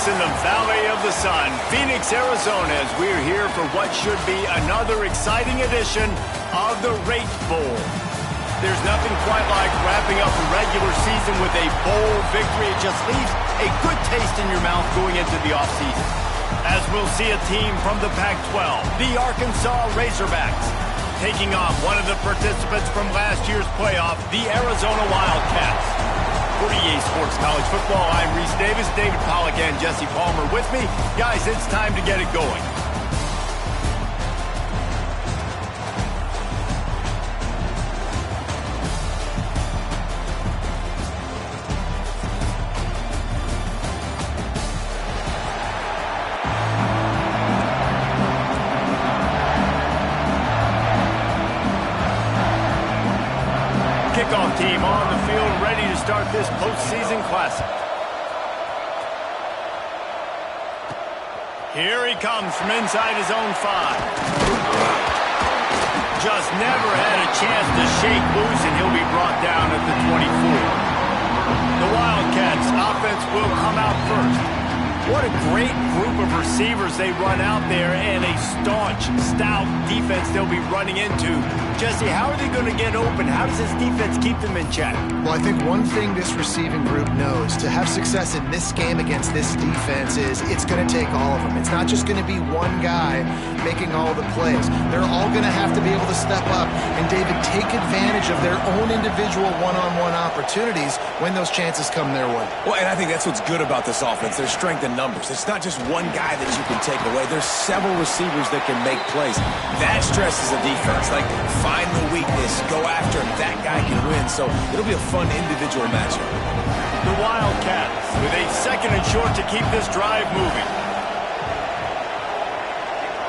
us in the Valley of the Sun, Phoenix, Arizona, as we're here for what should be another exciting edition of the Rate Bowl. There's nothing quite like wrapping up the regular season with a bowl victory. It just leaves a good taste in your mouth going into the offseason. As we'll see a team from the Pac-12, the Arkansas Razorbacks, taking on one of the participants from last year's playoff, the Arizona Wildcats. For EA Sports College Football, I'm Reese Davis, David Pollack, and Jesse Palmer with me. Guys, it's time to get it going. Kickoff team on the field, ready to start this postseason classic. Here he comes from inside his own 5. Just never had a chance to shake loose, and he'll be brought down at the 24. The Wildcats offense will come out first. What a great group of receivers they run out there, and a staunch, stout defense they'll be running into. Jesse, how are they going to get open? How does this defense keep them in check? Well, I think one thing this receiving group knows to have success in this game against this defense is it's going to take all of them. It's not just going to be one guy making all the plays. They're all going to have to be able to step up and, David, take advantage of their own individual one-on-one opportunities when those chances come their way. Well, and I think that's what's good about this offense. There's strength in numbers. It's not just one guy that you can take away. There's several receivers that can make plays. That stresses the defense. Like, find the weakness, go after him. That guy can win. So it'll be a fun individual matchup. The Wildcats with a second and short to keep this drive moving.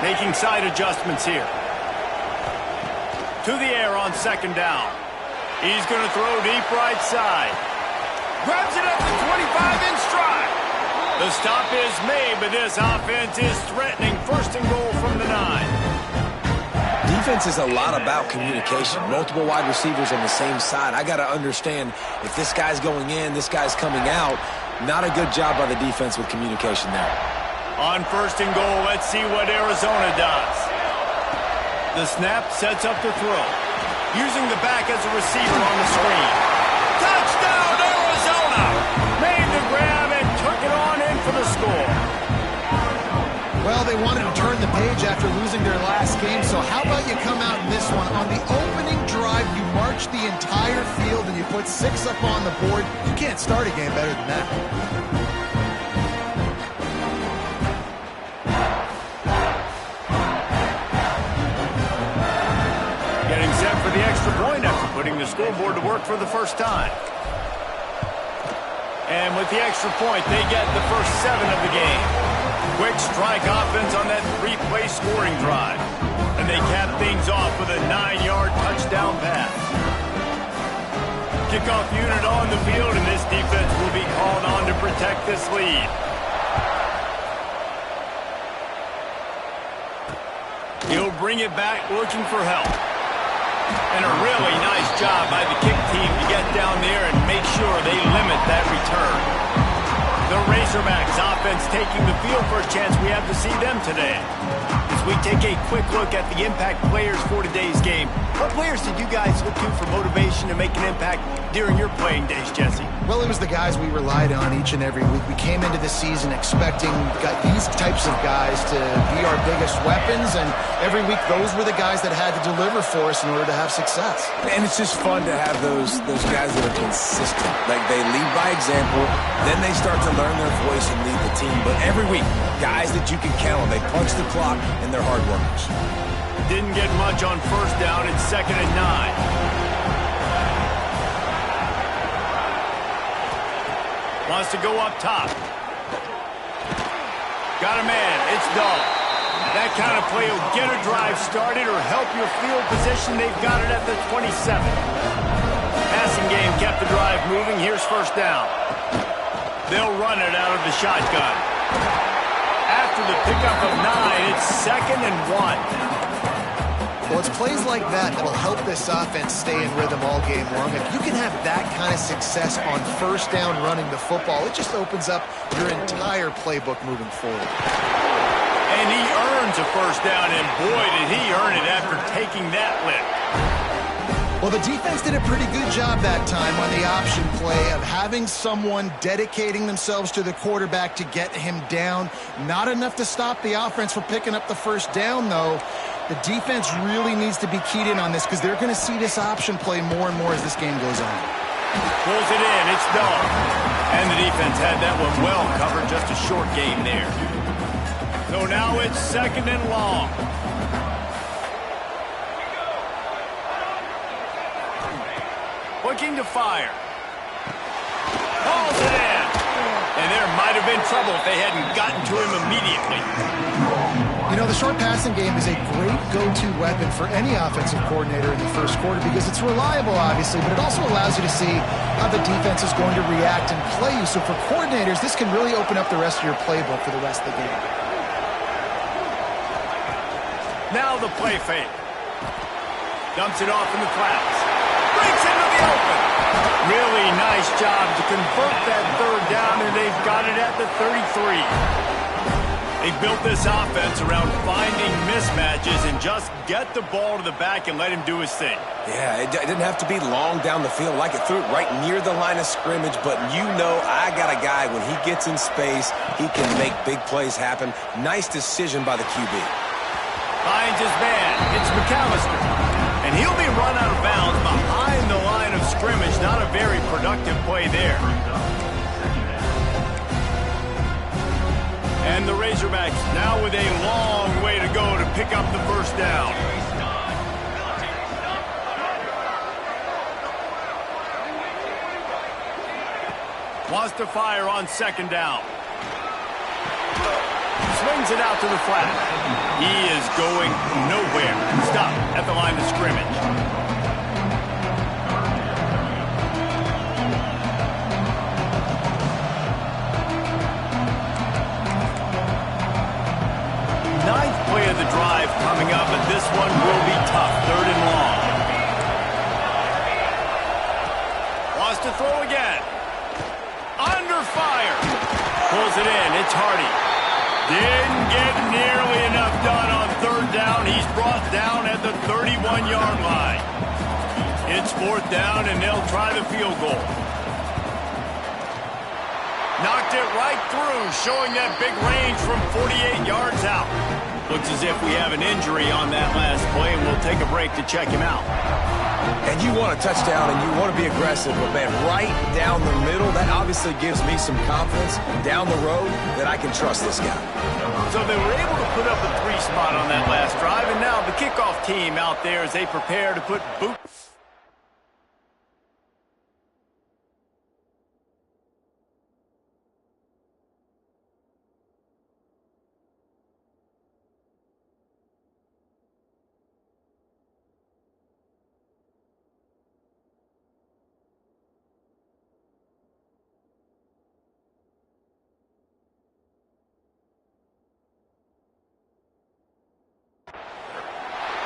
Making side adjustments here. To the air on second down. He's going to throw deep right side. Grabs it at the 25 in stride. The stop is made, but this offense is threatening. First and goal from the 9. Defense is a lot about communication. Multiple wide receivers on the same side. I got to understand if this guy's going in, this guy's coming out. Not a good job by the defense with communication there. On first and goal, let's see what Arizona does. The snap sets up the throw. Using the back as a receiver on the screen. Touchdown, Arizona! Made the grab and took it on in for the score. Well, they wanted to turn the page after losing their last game, so how about you come out in this one? On the opening drive, you march the entire field and you put 6 up on the board. You can't start a game better than that. Getting set for the extra point after putting the scoreboard to work for the first time. And with the extra point, they get the first 7 of the game. Quick strike offense on that 3-play scoring drive. And they cap things off with a 9-yard touchdown pass. Kickoff unit on the field, and this defense will be called on to protect this lead. He'll bring it back looking for help. And a really nice job by the kick team to get down there and make sure they limit that return. The Razorbacks offense taking the field for a chance. We have to see them today. As we take a quick look at the impact players for today's game, what players did you guys look to for motivation to make an impact during your playing days, Jesse? Well, it was the guys we relied on each and every week. We came into the season expecting these types of guys to be our biggest weapons, and every week those were the guys that had to deliver for us in order to have success. And it's just fun to have those guys that are consistent. Like, they lead by example, then they start to learn their voice and lead the team. But every week, guys that you can count on. They punch the clock, and they're hard workers. Didn't get much on first down. It's 2nd and 9. Wants to go up top. Got a man. It's Dahl. That kind of play will get a drive started or help your field position. They've got it at the 27. Passing game kept the drive moving. Here's first down. They'll run it out of the shotgun. After the pickup of 9, it's 2nd and 1. Well, it's plays like that that'll help this offense stay in rhythm all game long. If you can have that kind of success on first down running the football, it just opens up your entire playbook moving forward. And he earns a first down, and boy, did he earn it after taking that lick. Well, the defense did a pretty good job that time on the option play of having someone dedicating themselves to the quarterback to get him down. Not enough to stop the offense from picking up the first down, though. The defense really needs to be keyed in on this because they're going to see this option play more and more as this game goes on. Pulls it in. It's done. And the defense had that one well covered. Just a short game there. So now it's 2nd and long. Looking to fire. Calls it in. And there might have been trouble if they hadn't gotten to him immediately. You know, the short passing game is a great go-to weapon for any offensive coordinator in the first quarter because it's reliable, obviously, but it also allows you to see how the defense is going to react and play you. So for coordinators, this can really open up the rest of your playbook for the rest of the game. Now the play fake. Dumps it off in the flats. Breaks into the open. Really nice job to convert that third down, and they've got it at the 33. They built this offense around finding mismatches and just get the ball to the back and let him do his thing. Yeah, it didn't have to be long down the field. Like it threw it right near the line of scrimmage, but you know I got a guy, when he gets in space, he can make big plays happen. Nice decision by the QB. Finds his man. It's McAllister. And he'll be run out of bounds behind the line of scrimmage. Not a very productive play there. And the Razorbacks now with a long way to go to pick up the first down. Wants to fire on 2nd down. Swings it out to the flat. He is going nowhere. Stop at the line of scrimmage. Ninth play of the drive coming up, and this one will be tough. 3rd and long. Wants to throw again. Under fire. Pulls it in. It's Hardy. Didn't get nearly enough done on 3rd down. He's brought down at the 31-yard line. It's 4th down, and they'll try the field goal. Knocked it right through, showing that big range from 48 yards out. Looks as if we have an injury on that last play, and we'll take a break to check him out. And you want a touchdown and you want to be aggressive, but man, right down the middle, that obviously gives me some confidence down the road that I can trust this guy. So they were able to put up a 3 spot on that last drive, and now the kickoff team out there as they prepare to put boots.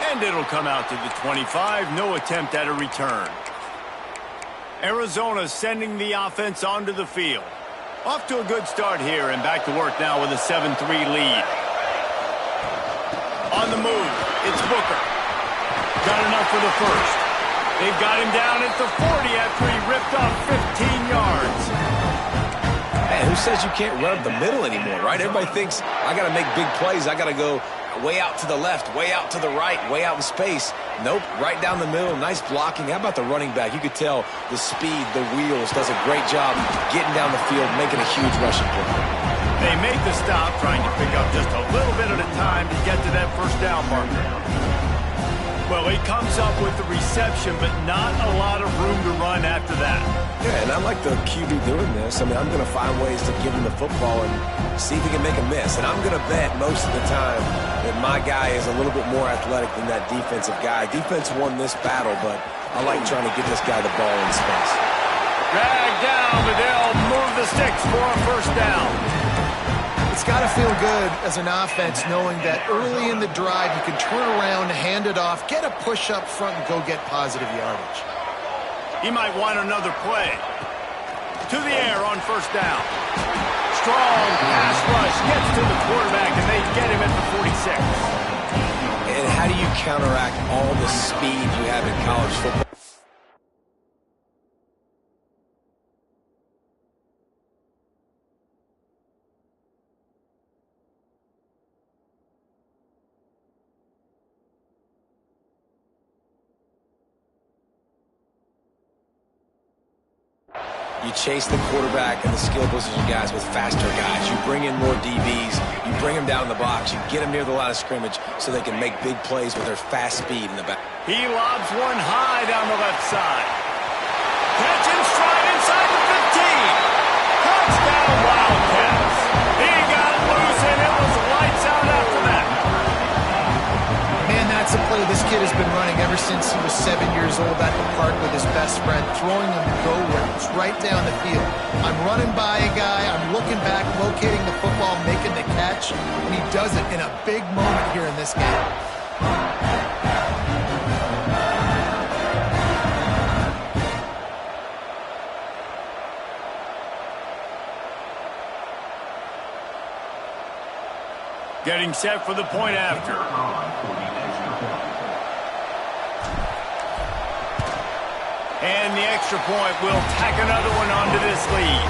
And it'll come out to the 25. No attempt at a return. Arizona sending the offense onto the field. Off to a good start here and back to work now with a 7-3 lead. On the move, it's Booker. Got enough for the first. They've got him down at the 40 after he ripped off 15 yards. Man, who says you can't run up the middle anymore, right? Everybody thinks I got to make big plays. I got to go way out to the left, way out to the right, way out in space. Nope, right down the middle. Nice blocking. How about the running back? You could tell the speed, the wheels, does a great job getting down the field, making a huge rushing play. They make the stop, trying to pick up just a little bit at a time to get to that first down marker. Well, he comes up with the reception, but not a lot of room to run after that. Yeah, and I like the QB doing this. I mean, I'm going to find ways to give him the football and see if he can make a miss. And I'm going to bet most of the time that my guy is a little bit more athletic than that defensive guy. Defense won this battle, but I like trying to get this guy the ball in space. Dragged down, but they'll move the sticks for a first down. It's got to feel good as an offense knowing that early in the drive you can turn around, hand it off, get a push up front, and go get positive yardage. He might want another play. To the air on first down. Strong pass rush gets to the quarterback, and they get him at the 46. And how do you counteract all the speed you have in college football? You chase the quarterback and the skill position guys with faster guys. You bring in more DBs. You bring them down the box. You get them near the line of scrimmage so they can make big plays with their fast speed in the back. He lobs one high down the left side. Catch and stride inside the 15. Touchdown Wildcats. He got loose and it was lights out after that. Man, that's a play this kid has been running ever since he was 7 years old at the park with his best friend, throwing them go routes right down the field. I'm running by a guy, I'm looking back, locating the football, making the catch, and he does it in a big moment here in this game. Getting set for the point after. And the extra point will tack another one onto this lead.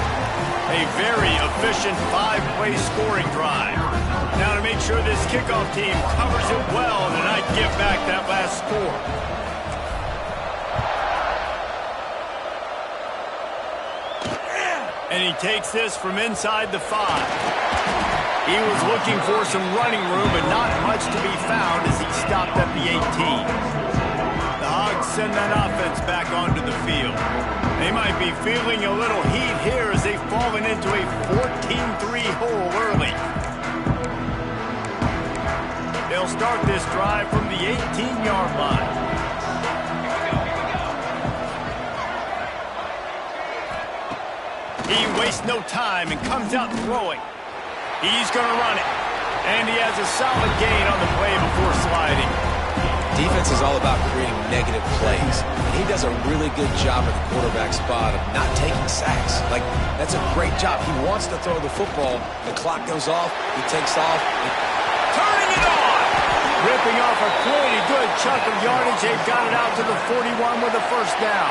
A very efficient 5-play scoring drive. Now to make sure this kickoff team covers it well and not give back that last score. And he takes this from inside the 5. He was looking for some running room, but not much to be found as he stopped at the 18. The Hogs send that offense back onto the field. They might be feeling a little heat here as they've fallen into a 14-3 hole early. They'll start this drive from the 18-yard line. He wastes no time and comes out throwing. He's going to run it. And he has a solid gain on the play before sliding. Defense is all about creating negative plays. And he does a really good job at the quarterback spot of not taking sacks. Like, that's a great job. He wants to throw the football. The clock goes off. He takes off. Turning it on! Ripping off a pretty good chunk of yardage. They've got it out to the 41 with a first down.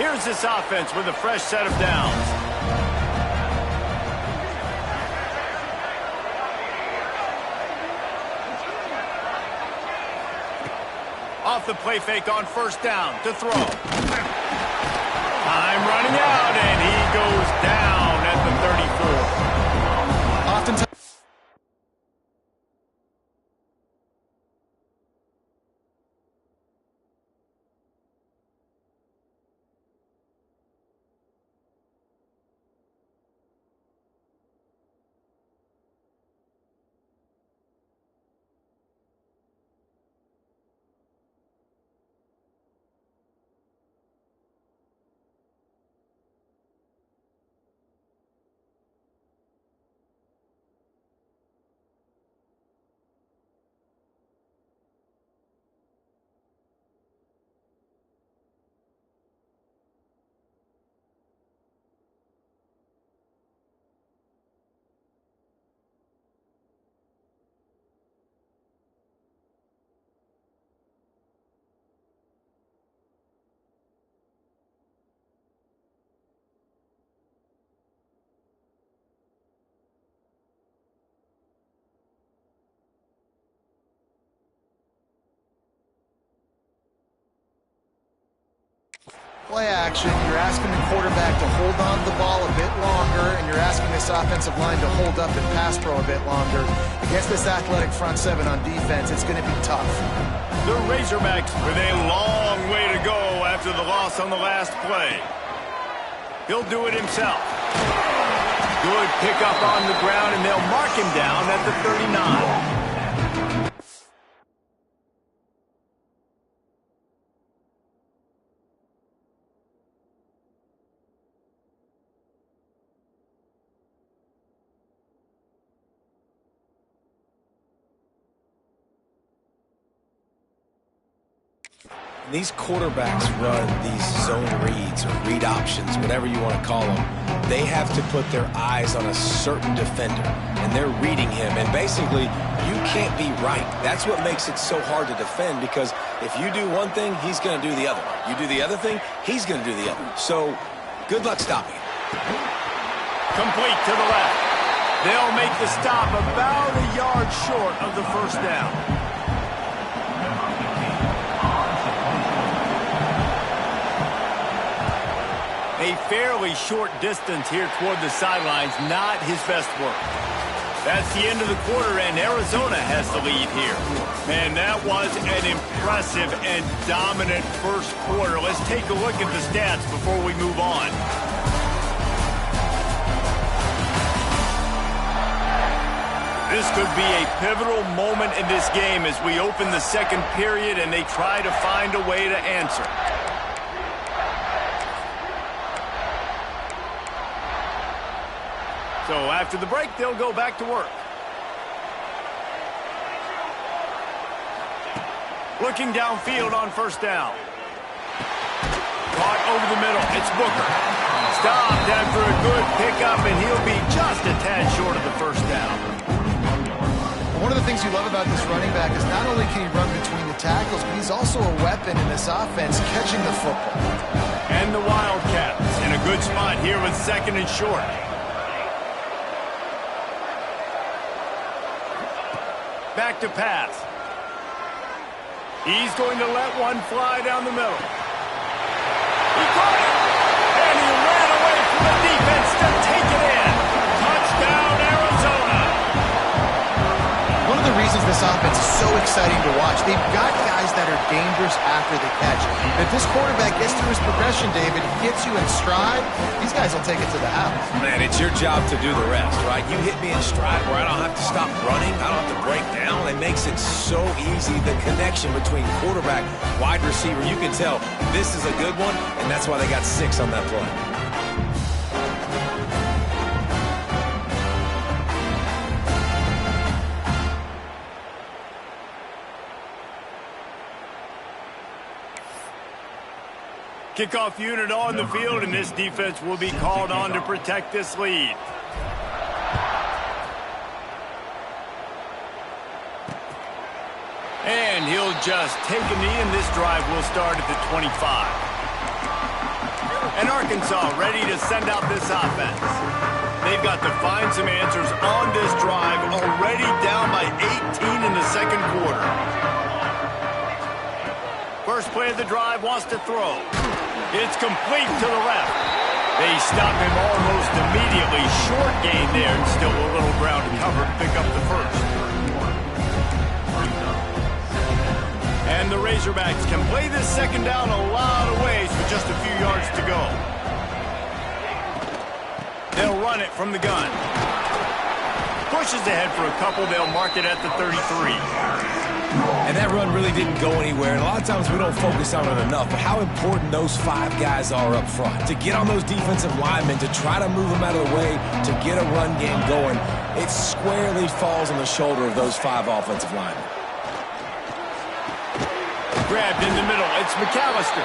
Here's this offense with a fresh set of downs. Off the play fake on first down to throw. Time running out, and he goes down at the 34. Oftentimes. Play action, you're asking the quarterback to hold on to the ball a bit longer, and you're asking this offensive line to hold up and pass pro a bit longer. Against this athletic front seven on defense, it's going to be tough. The Razorbacks with a long way to go after the loss on the last play. He'll do it himself. Good pickup on the ground, and they'll mark him down at the 39. These quarterbacks run these zone reads or read options, whatever you want to call them. They have to put their eyes on a certain defender, and they're reading him. And basically, you can't be right. That's what makes it so hard to defend, because if you do one thing, he's going to do the other. You do the other thing, he's going to do the other. So, good luck stopping it. Complete to the left. They'll make the stop about a yard short of the first down. A fairly short distance here toward the sidelines, not his best work. That's the end of the quarter, and Arizona has the lead here. Man, that was an impressive and dominant first quarter. Let's take a look at the stats before we move on. This could be a pivotal moment in this game as we open the second period and they try to find a way to answer. So after the break, they'll go back to work. Looking downfield on first down. Caught over the middle. It's Booker. Stopped after a good pickup, and he'll be just a tad short of the first down. One of the things you love about this running back is not only can he run between the tackles, but he's also a weapon in this offense catching the football. And the Wildcats in a good spot here with second and short. Back to pass. He's going to let one fly down the middle. He caught it! And he ran away from the defense to take it in. Touchdown, Arizona! One of the reasons this offense is so exciting to watch, they've got guys that are dangerous after the catch. If this quarterback gets through his progression, David, gets you in stride, these guys will take it to the house. Man, it's your job to do the rest, right? You hit me in stride where I don't have to stop running, I don't have to break down. It makes it so easy. The connection between quarterback, wide receiver, you can tell this is a good one, and that's why they got 6 on that play. Kickoff unit on the field, and this defense will be called on to protect this lead. And he'll just take a knee, and this drive will start at the 25. And Arkansas ready to send out this offense. They've got to find some answers on this drive, already down by 18 in the second quarter. First play of the drive, wants to throw. It's complete to the left. They stop him almost immediately. Short gain there, and still a little ground to cover to pick up the first. And the Razorbacks can play this second down a lot of ways with just a few yards to go. They'll run it from the gun. Pushes ahead for a couple. They'll mark it at the 33. And that run really didn't go anywhere. And a lot of times we don't focus on it enough, but how important those 5 guys are up front. To get on those defensive linemen, to try to move them out of the way, to get a run game going, it squarely falls on the shoulder of those 5 offensive linemen. Grabbed in the middle. It's McAllister.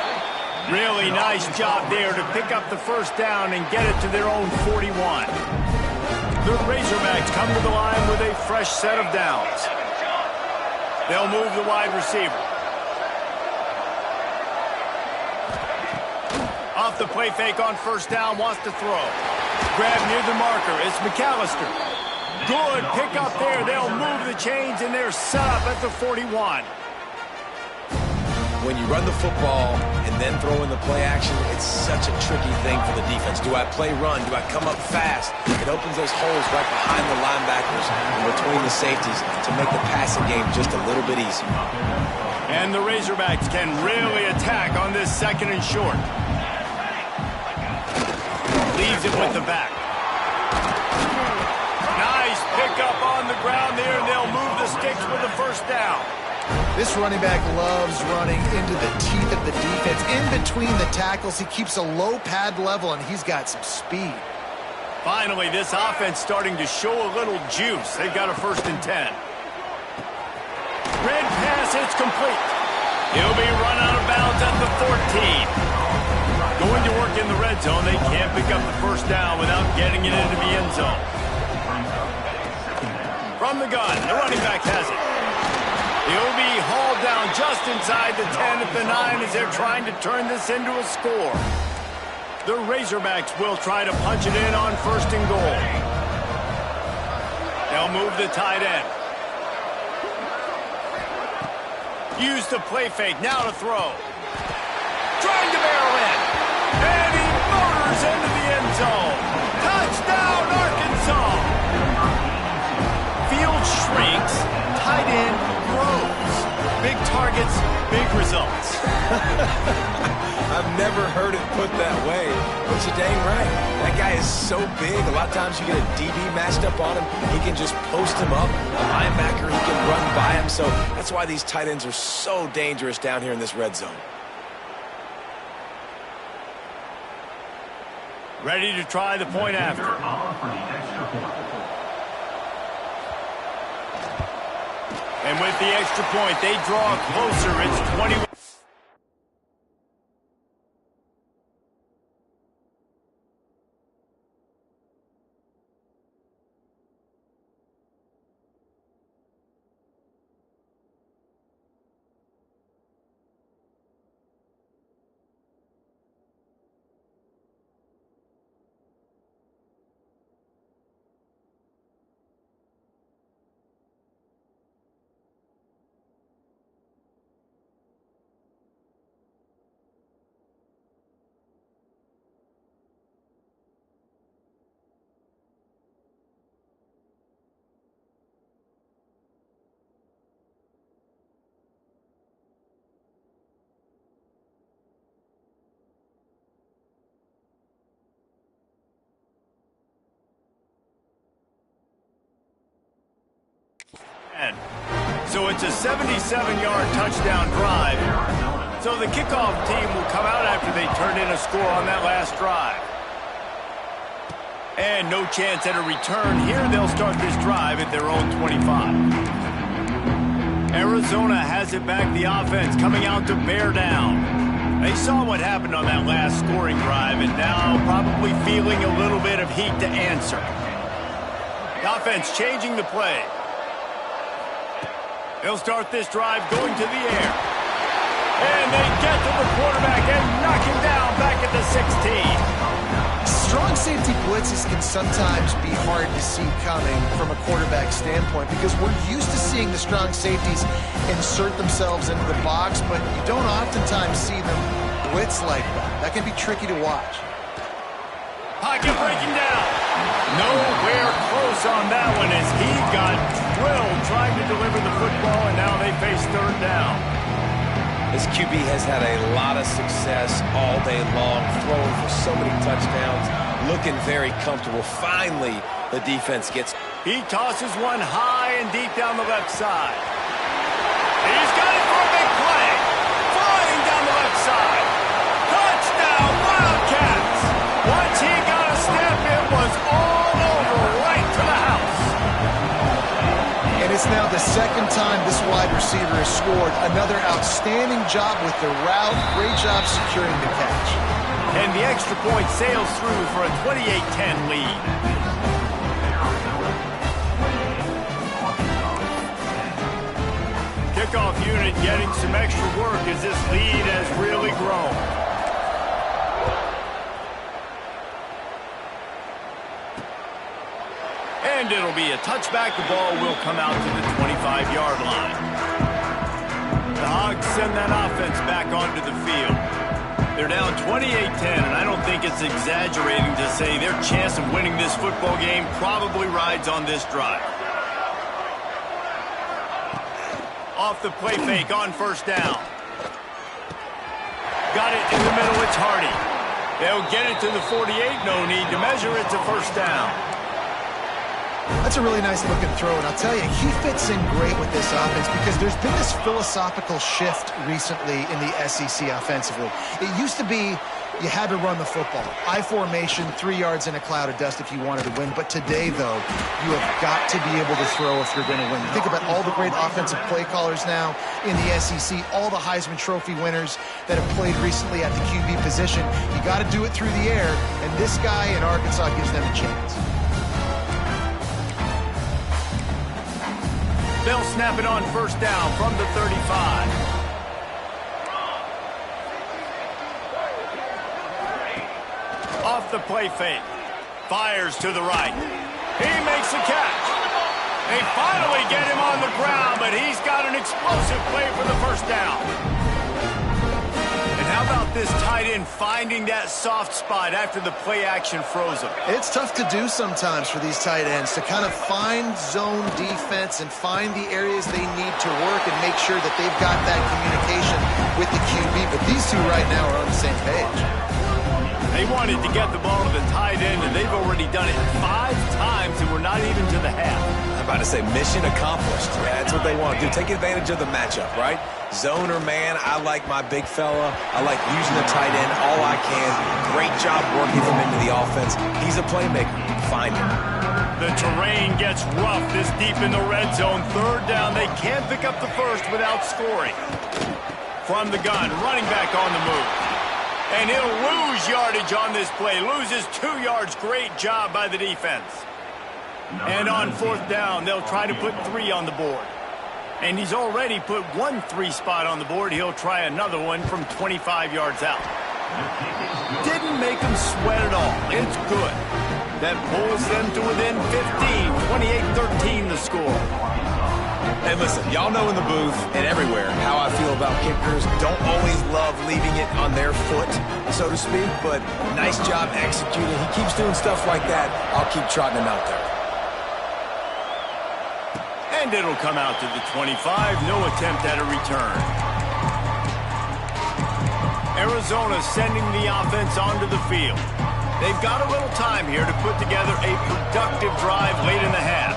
Really nice job there to pick up the first down and get it to their own 41. The Razorbacks come to the line with a fresh set of downs. They'll move the wide receiver. Off the play fake on first down, wants to throw. Grab near the marker, it's McAllister. Good pick up there. They'll move the chains, and they're set up at the 41. When you run the football and then throw in the play action, it's such a tricky thing for the defense. Do I play run? Do I come up fast? It opens those holes right behind the linebackers and between the safeties to make the passing game just a little bit easier. And the Razorbacks can really attack on this second and short. Leaves it with the back. Nice pickup on the ground there, and they'll move the sticks with the first down. This running back loves running into the teeth of the defense. In between the tackles, he keeps a low pad level, and he's got some speed. Finally, this offense starting to show a little juice. They've got a 1st and 10. Red pass, it's complete. He'll be run out of bounds at the 14. Going to work in the red zone. They can't pick up the first down without getting it into the end zone. From the gun, the running back has it. He'll be hauled down just inside the 10 at the 9 as they're trying to turn this into a score. The Razorbacks will try to punch it in on 1st and goal. They'll move the tight end. Use the play fake, now to throw. Trying to barrel in. And he motors into the end zone. Touchdown, Arkansas! Field shrinks, tight end grows. Big targets, big results. I've never heard it put that way, but you're dang right. That guy is so big. A lot of times you get a DB matched up on him. He can just post him up. A linebacker, he can run by him. So that's why these tight ends are so dangerous down here in this red zone. Ready to try the point after. And with the extra point, they draw closer. It's 21. So it's a 77-yard touchdown drive. So the kickoff team will come out after they turn in a score on that last drive. And no chance at a return here. They'll start this drive at their own 25. Arizona has it back, the offense coming out to bear down. They saw what happened on that last scoring drive and now probably feeling a little bit of heat to answer. The offense changing the play. They'll start this drive going to the air. And they get to the quarterback and knock him down back at the 16. Strong safety blitzes can sometimes be hard to see coming from a quarterback standpoint because we're used to seeing the strong safeties insert themselves into the box, but you don't oftentimes see them blitz like that. That can be tricky to watch. Pocket breaking down. Nowhere close on that one as he got drilled trying to deliver the football, and now they face 3rd down. This QB has had a lot of success all day long, throwing for so many touchdowns, looking very comfortable. Finally, the defense gets... He tosses one high and deep down the left side. He's got it for a big play. Flying down the left side. Touchdown, Wildcats! Once he got a step, it was all over right to the house. And it's now the 2nd time this wide receiver has scored. Another outstanding job with the route. Great job securing the catch. And the extra point sails through for a 28-10 lead. Kickoff unit getting some extra work as this lead has really grown. And it'll be a touchback. The ball will come out to the 25-yard line. The Hogs send that offense back onto the field. They're down 28-10, and I don't think it's exaggerating to say their chance of winning this football game probably rides on this drive. Off the play fake on 1st down. Got it in the middle, it's Hardy. They'll get it to the 48, no need to measure, it's a 1st down. That's a really nice looking throw, and I'll tell you, he fits in great with this offense because there's been this philosophical shift recently in the SEC offensively. It used to be you had to run the football. I formation, 3 yards in a cloud of dust if you wanted to win. But today, though, you have got to be able to throw if you're going to win. You think about all the great offensive play callers now in the SEC, all the Heisman Trophy winners that have played recently at the QB position. You got to do it through the air, and this guy in Arkansas gives them a chance. They'll snap it on first down from the 35. Off the play fake. Fires to the right. He makes the catch. They finally get him on the ground, but he's got an explosive play for the first down. And how about this tight end finding that soft spot after the play action froze him? It's tough to do sometimes for these tight ends to kind of find zone defense and find the areas they need to work and make sure that they've got that communication with the QB. But these two right now are on the same page. They wanted to get the ball to the tight end, and they've already done it 5 times, and we're not even to the half. I'm about to say mission accomplished. Yeah, that's what they want to do. Take advantage of the matchup, right? Zone or man, I like my big fella. I like using the tight end all I can. Great job working him into the offense. He's a playmaker. Find him. The terrain gets rough this deep in the red zone. Third down, they can't pick up the first without scoring. From the gun, running back on the move. And he'll lose yardage on this play. Loses 2 yards. Great job by the defense. And on fourth down, they'll try to put 3 on the board. And he's already put 1 3 spot on the board. He'll try another one from 25 yards out. Didn't make him sweat at all. It's good. That pulls them to within 15. 28-13 the score. Hey, listen, y'all know in the booth and everywhere how I feel about kickers. Don't always love leaving it on their foot, so to speak, but nice job executing. He keeps doing stuff like that. I'll keep trotting him out there. And it'll come out to the 25. No attempt at a return. Arizona sending the offense onto the field. They've got a little time here to put together a productive drive late in the half.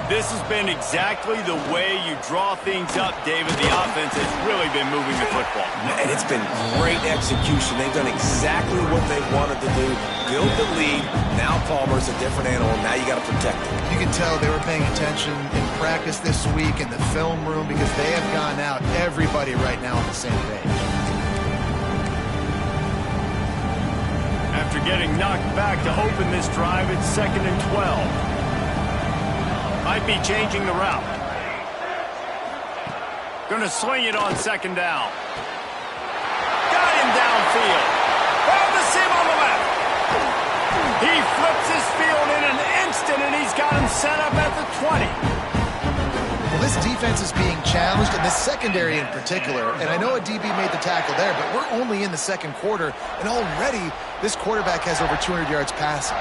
This has been exactly the way you draw things up, David. The offense has really been moving the football. And it's been great execution. They've done exactly what they wanted to do. Build the lead. Now Palmer's a different animal. Now you got to protect him. You can tell they were paying attention in practice this week in the film room because they have gone out, everybody right now on the same page. After getting knocked back to open this drive, it's 2nd and 12. Might be changing the route. Going to swing it on 2nd down. Got him downfield. Found the seam on the left. He flips his field in an instant, and he's got him set up at the 20. Well, this defense is being challenged, and this secondary in particular. And I know a DB made the tackle there, but we're only in the 2nd quarter, and already this quarterback has over 200 yards passing.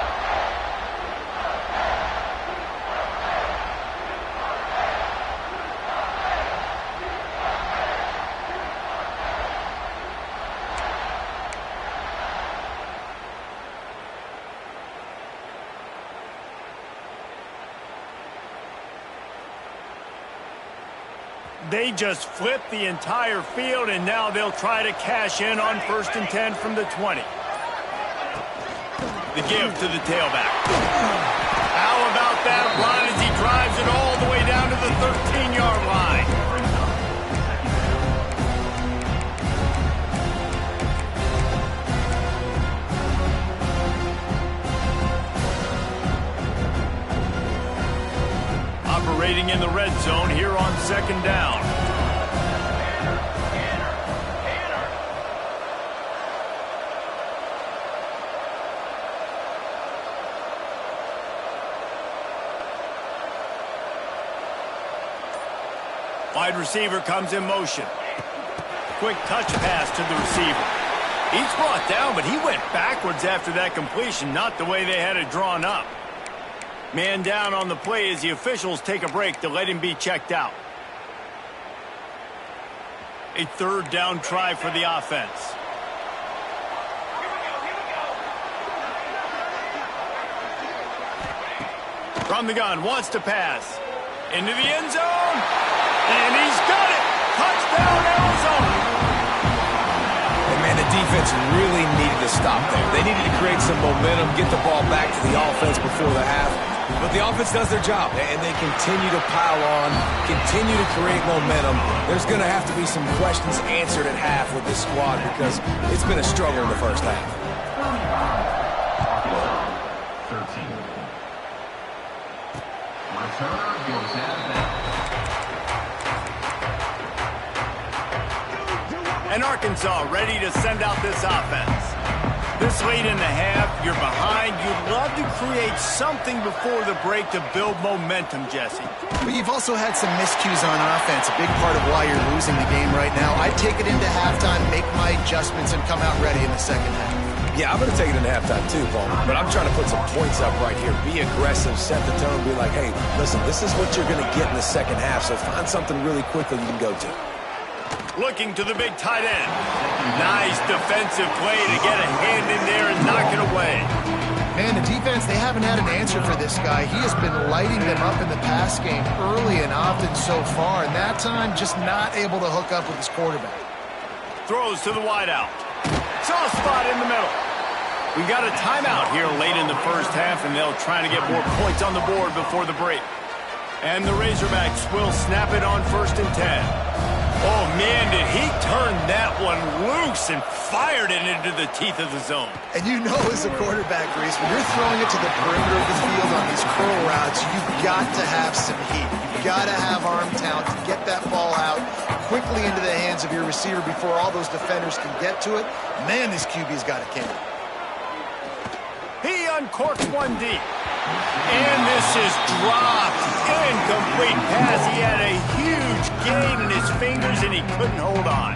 They just flipped the entire field, and now they'll try to cash in on 1st and 10 from the 20. The give to the tailback. How about that run as he drives it all the way down to the 13-yard line? Operating in the red zone here on 2nd down. Wide receiver comes in motion. Quick touch pass to the receiver. He's brought down, but he went backwards after that completion, not the way they had it drawn up. Man down on the play as the officials take a break to let him be checked out. A 3rd down try for the offense. From the gun, wants to pass. Into the end zone. And he's got it. Touchdown, Arizona. And man, the defense really needed to stop there. They needed to create some momentum, get the ball back to the offense before the half. But the offense does their job, and they continue to pile on, continue to create momentum. There's going to have to be some questions answered at half with this squad because it's been a struggle in the first half. 13. Returner goes out of bounds. And Arkansas ready to send out this offense. This late in the half, you're behind. You'd love to create something before the break to build momentum, Jesse. But you've also had some miscues on offense, a big part of why you're losing the game right now. I'd take it into halftime, make my adjustments, and come out ready in the second half. Yeah, I'm going to take it into halftime too, Paul. But I'm trying to put some points up right here. Be aggressive, set the tone, be like, hey, listen, this is what you're going to get in the second half, so find something really quickly you can go to. Looking to the big tight end. Nice defensive play to get a hand in there and knock it away. Man, the defense, they haven't had an answer for this guy. He has been lighting them up in the pass game early and often so far, and that time just not able to hook up with his quarterback. Throws to the wideout. Soft spot in the middle. We got a timeout here late in the first half, and they'll try to get more points on the board before the break. And the Razorbacks will snap it on 1st and 10. Oh, man, did he turn that one loose and fired it into the teeth of the zone. And you know as a quarterback, Reese, when you're throwing it to the perimeter of the field on these curl routes, you've got to have some heat. You've got to have arm talent to get that ball out quickly into the hands of your receiver before all those defenders can get to it. Man, this QB's got a cannon. He uncorks one deep. And this is dropped. Incomplete pass. He had a huge gain in his fingers, and he couldn't hold on.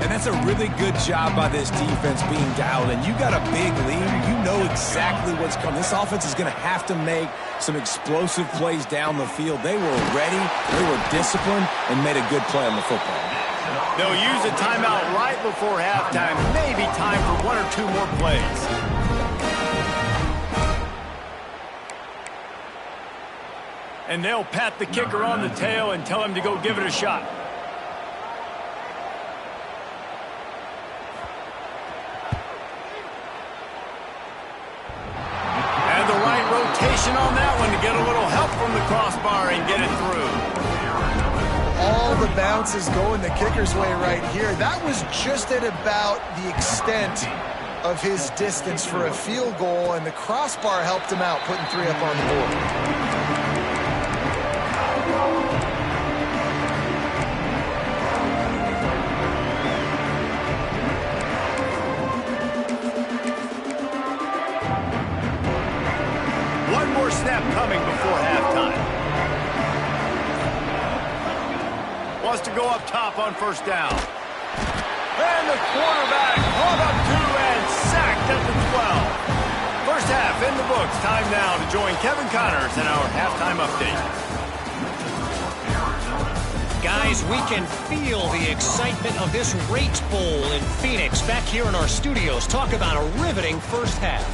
And that's a really good job by this defense being dialed in. You got a big lead. You know exactly what's coming. This offense is going to have to make some explosive plays down the field. They were ready, they were disciplined, and made a good play on the football. They'll use a timeout right before halftime. Maybe time for 1 or 2 more plays. And they'll pat the kicker on the tail and tell him to go give it a shot. And the right rotation on that one to get a little help from the crossbar and get it through. All the bounces going the kicker's way right here. That was just at about the extent of his distance for a field goal, and the crossbar helped him out, putting 3 up on the board. Snap coming before halftime. Wants to go up top on 1st down. And the quarterback caught up 2 and sacked at the 12. First half in the books. Time now to join Kevin Connors in our halftime update. Guys, we can feel the excitement of this Rate Bowl in Phoenix back here in our studios. Talk about a riveting first half.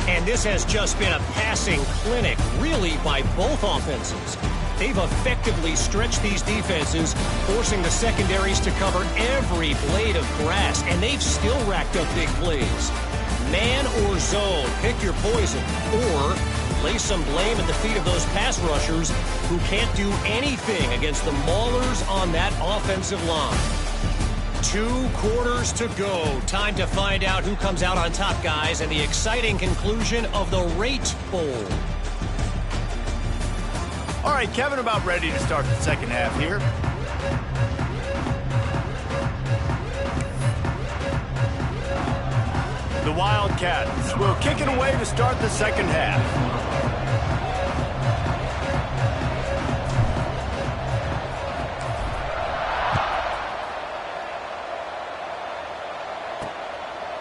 And this has just been a passing clinic, really, by both offenses. They've effectively stretched these defenses, forcing the secondaries to cover every blade of grass, and they've still racked up big plays. Man or zone, pick your poison, or lay some blame at the feet of those pass rushers who can't do anything against the maulers on that offensive line. 2 quarters to go. Time to find out who comes out on top, guys, and the exciting conclusion of the Rate Bowl. All right, Kevin, about ready to start the second half here. The Wildcats will kick it away to start the second half.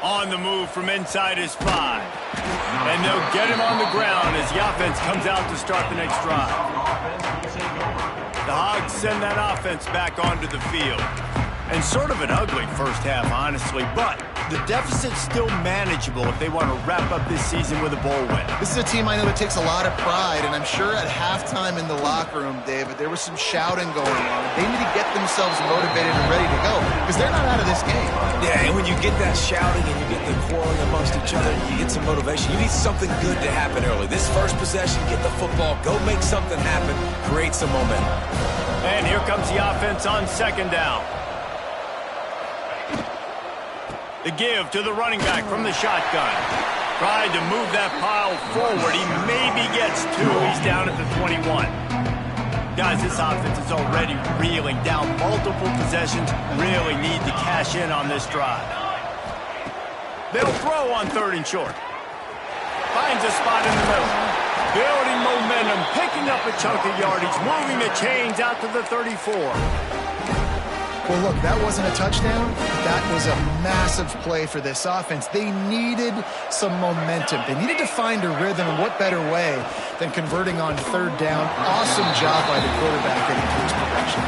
On the move from inside his 5. And they'll get him on the ground as the offense comes out to start the next drive. The Hogs send that offense back onto the field. And sort of an ugly first half, honestly, but the deficit's still manageable if they want to wrap up this season with a bowl win. This is a team I know that takes a lot of pride, and I'm sure at halftime in the locker room, David, there was some shouting going on. They need to get themselves motivated and ready to go because they're not out of this game. Yeah, and when you get that shouting and you get the quarreling amongst each other, you get some motivation. You need something good to happen early. This first possession, get the football, go make something happen, create some momentum. And here comes the offense on second down. The give to the running back from the shotgun. Tried to move that pile forward. He maybe gets two. He's down at the 21. Guys, this offense is already reeling down multiple possessions. Really need to cash in on this drive. They'll throw on 3rd and short. Finds a spot in the middle. Building momentum, picking up a chunk of yardage, moving the chains out to the 34. Well, look, that wasn't a touchdown. That was a massive play for this offense. They needed some momentum. They needed to find a rhythm, and what better way than converting on 3rd down. Awesome job by the quarterback getting to his progression.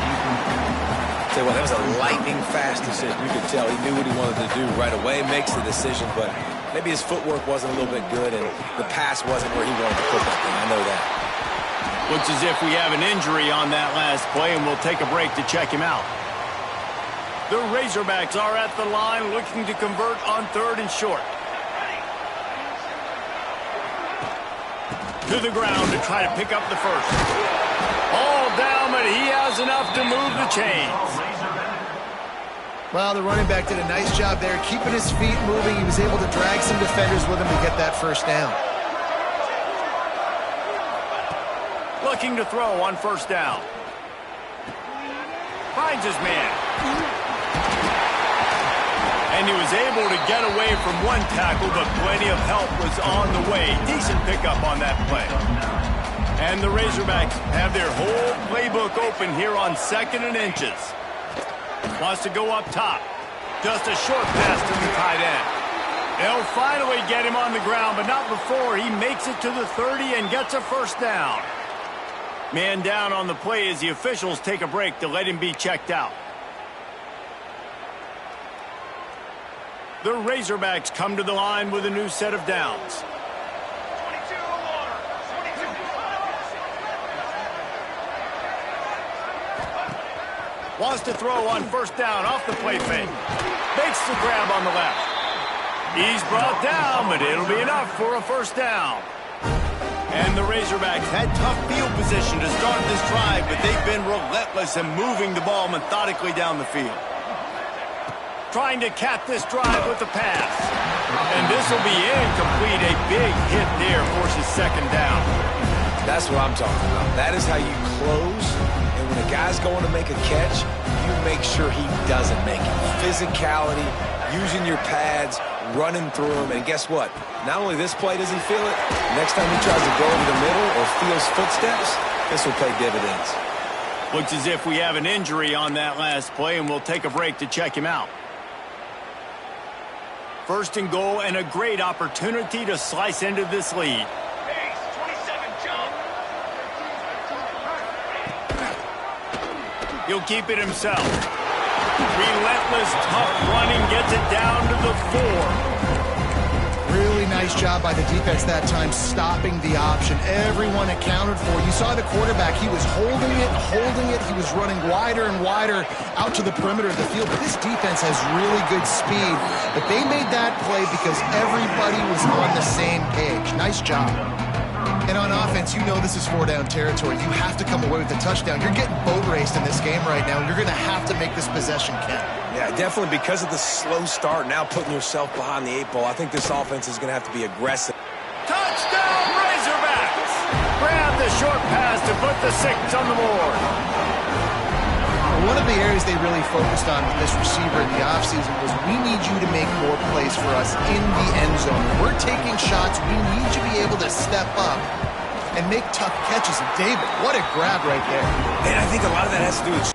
Tell you what, that was a lightning-fast decision. You could tell he knew what he wanted to do right away, makes the decision, but maybe his footwork wasn't a little bit good, and the pass wasn't where he wanted to put that thing. I know that. Looks as if we have an injury on that last play, and we'll take a break to check him out. The Razorbacks are at the line looking to convert on 3rd and short. To the ground to try to pick up the first. All down, but he has enough to move the chains. Well, the running back did a nice job there, keeping his feet moving. He was able to drag some defenders with him to get that first down. Looking to throw on 1st down. Finds his man. And he was able to get away from one tackle, but plenty of help was on the way. Decent pickup on that play. And the Razorbacks have their whole playbook open here on 2nd and inches. Wants to go up top. Just a short pass to the tight end. They'll finally get him on the ground, but not before he makes it to the 30 and gets a 1st down. Man down on the play as the officials take a break to let him be checked out. The Razorbacks come to the line with a new set of downs. Wants to throw on 1st down off the play fake. Makes the grab on the left. He's brought down, but it'll be enough for a 1st down. And the Razorbacks had tough field position to start this drive, but they've been relentless in moving the ball methodically down the field. Trying to cap this drive with the pass. And this will be incomplete. A big hit there forces 2nd down. That's what I'm talking about. That is how you close. And when a guy's going to make a catch, you make sure he doesn't make it. Physicality, using your pads, running through him. And guess what? Not only this play does he feel it, next time he tries to go over the middle or feels footsteps, this will pay dividends. Looks as if we have an injury on that last play, and we'll take a break to check him out. 1st and goal, and a great opportunity to slice into this lead. He'll keep it himself. Relentless, tough running gets it down to the 4. Really nice job by the defense that time, stopping the option. Everyone accounted for. You saw the quarterback. He was holding it. He was running wider and wider out to the perimeter of the field. But this defense has really good speed. But they made that play because everybody was on the same page. Nice job. And on offense, you know this is 4-down territory. You have to come away with a touchdown. You're getting boat raced in this game right now. You're going to have to make this possession count. Yeah, definitely because of the slow start, now putting yourself behind the 8 ball, I think this offense is going to have to be aggressive. Touchdown, Razorbacks! Grab the short pass to put the 6 on the board. One of the areas they really focused on with this receiver in the offseason was we need you to make more plays for us in the end zone. When we're taking shots, we need you to be able to step up and make tough catches. And David, what a grab right there. And I think a lot of that has to do with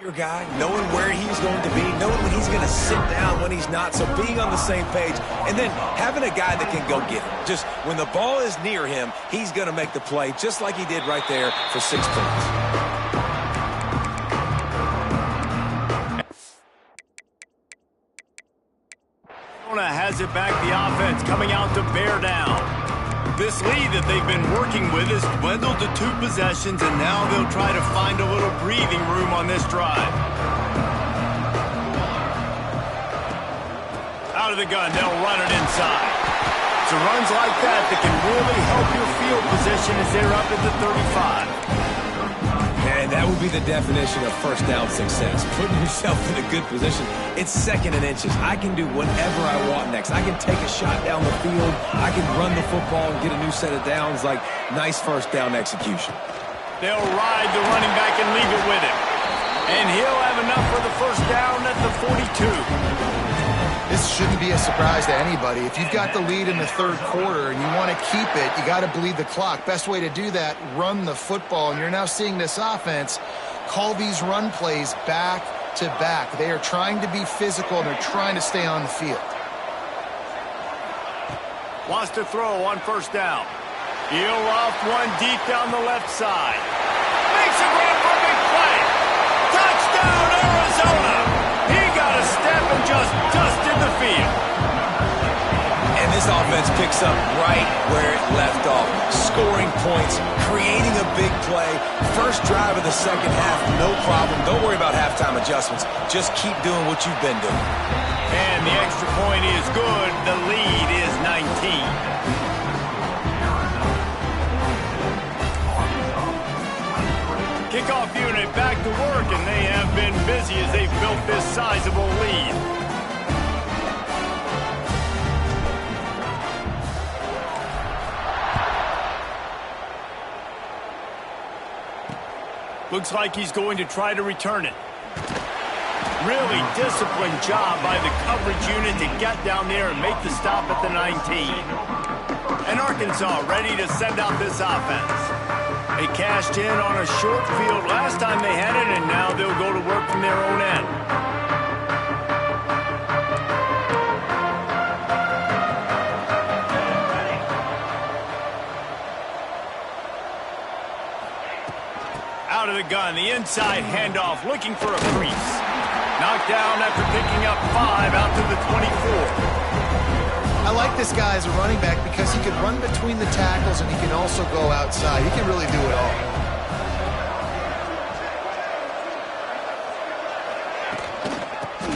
your guy, knowing where he's going to be, knowing when he's going to sit down, when he's not, so being on the same page, and then having a guy that can go get it. Just when the ball is near him, he's going to make the play, just like he did right there for 6 points. Has it back, the offense coming out to bear down. This lead that they've been working with is dwindled to 2 possessions, and now they'll try to find a little breathing room on this drive. Out of the gun, they'll run it inside. So runs like that can really help your field position as they're up at the 35. And that would be the definition of first down success. Putting yourself in a good position. It's 2nd and inches. I can do whatever I want next. I can take a shot down the field. I can run the football and get a new set of downs. Like, nice first down execution. They'll ride the running back and leave it with him. And he'll have enough for the first down at the 42. This shouldn't be a surprise to anybody. If you've got the lead in the 3rd quarter and you want to keep it, you got to bleed the clock. Best way to do that, run the football. And you're now seeing this offense call these run plays back to back. They are trying to be physical, and they're trying to stay on the field. Wants to throw on first down. He'll loft one deep down the left side. Makes a run for a big play. Touchdown, Arizona! He got a step and just dusted the field. And this offense picks up right where it left off. Scoring points, creating a big play. First drive of the 2nd half, no problem. Don't worry about halftime adjustments. Just keep doing what you've been doing. And the extra point is good. The lead is 19. Kickoff unit back to work, and they have been busy as they've built this sizable lead. Looks like he's going to try to return it. Really disciplined job by the coverage unit to get down there and make the stop at the 19. And Arkansas ready to send out this offense. They cashed in on a short field last time they had it, and now they'll go to work from their own end. Out of the gun, the inside handoff, looking for a crease. Knocked down after picking up 5 out to the 24. I like this guy as a running back because he can run between the tackles and he can also go outside. He can really do it all.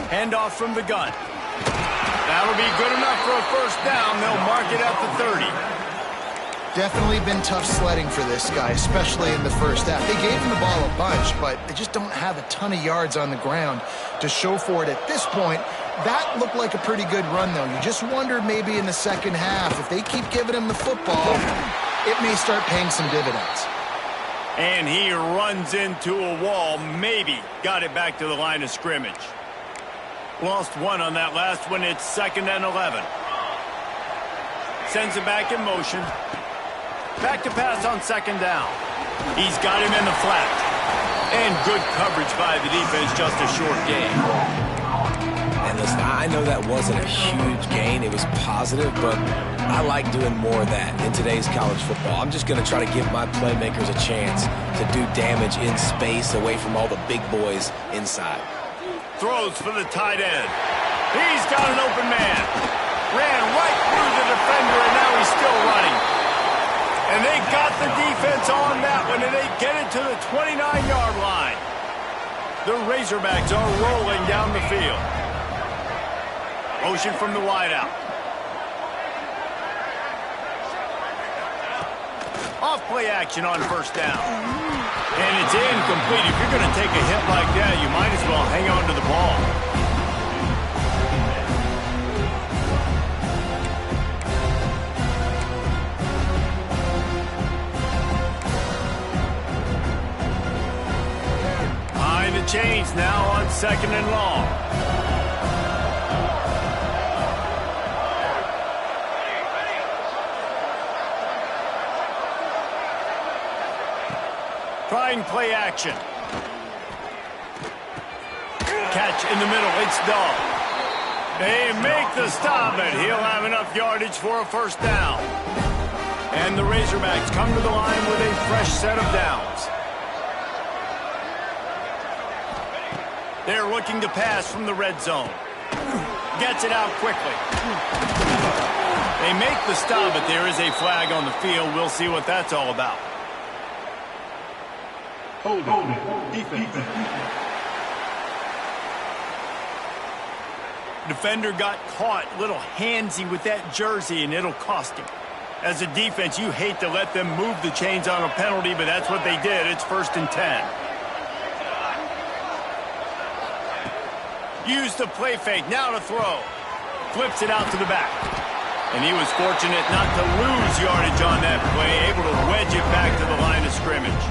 Handoff from the gun. That'll be good enough for a first down. They'll mark it at the 30. Definitely been tough sledding for this guy, especially in the first half. They gave him the ball a bunch, but they just don't have a ton of yards on the ground to show for it at this point. That looked like a pretty good run, though. You just wonder maybe in the second half, if they keep giving him the football, it may start paying some dividends. And he runs into a wall, maybe got it back to the line of scrimmage. Lost 1 on that last one. It's 2nd and 11. Sends it back in motion. Back to pass on 2nd down. He's got him in the flat. And good coverage by the defense, just a short gain. And listen, I know that wasn't a huge gain. It was positive, but I like doing more of that in today's college football. I'm just going to try to give my playmakers a chance to do damage in space away from all the big boys inside. Throws for the tight end. He's got an open man. Ran right through the defender, and now he's still running. And they got the defense on that one, and they get it to the 29-yard line. The Razorbacks are rolling down the field. Motion from the wideout. Off play action on first down. And it's incomplete. If you're going to take a hit like that, you might as well hang on to the ball. Behind the chains now on 2nd and long. Trying play action. catch in the middle. It's Dog. They make the stop, and he'll have enough yardage for a first down. And the Razorbacks come to the line with a fresh set of downs. They're looking to pass from the red zone. Gets it out quickly. They make the stop, but there is a flag on the field. We'll see what that's all about. Hold defense. Defender got caught a little handsy with that jersey, and it'll cost him. As a defense, you hate to let them move the chains on a penalty, but that's what they did. It's 1st and 10. Use the play fake. Now to throw. Flips it out to the back. And he was fortunate not to lose yardage on that play, able to wedge it back to the line of scrimmage.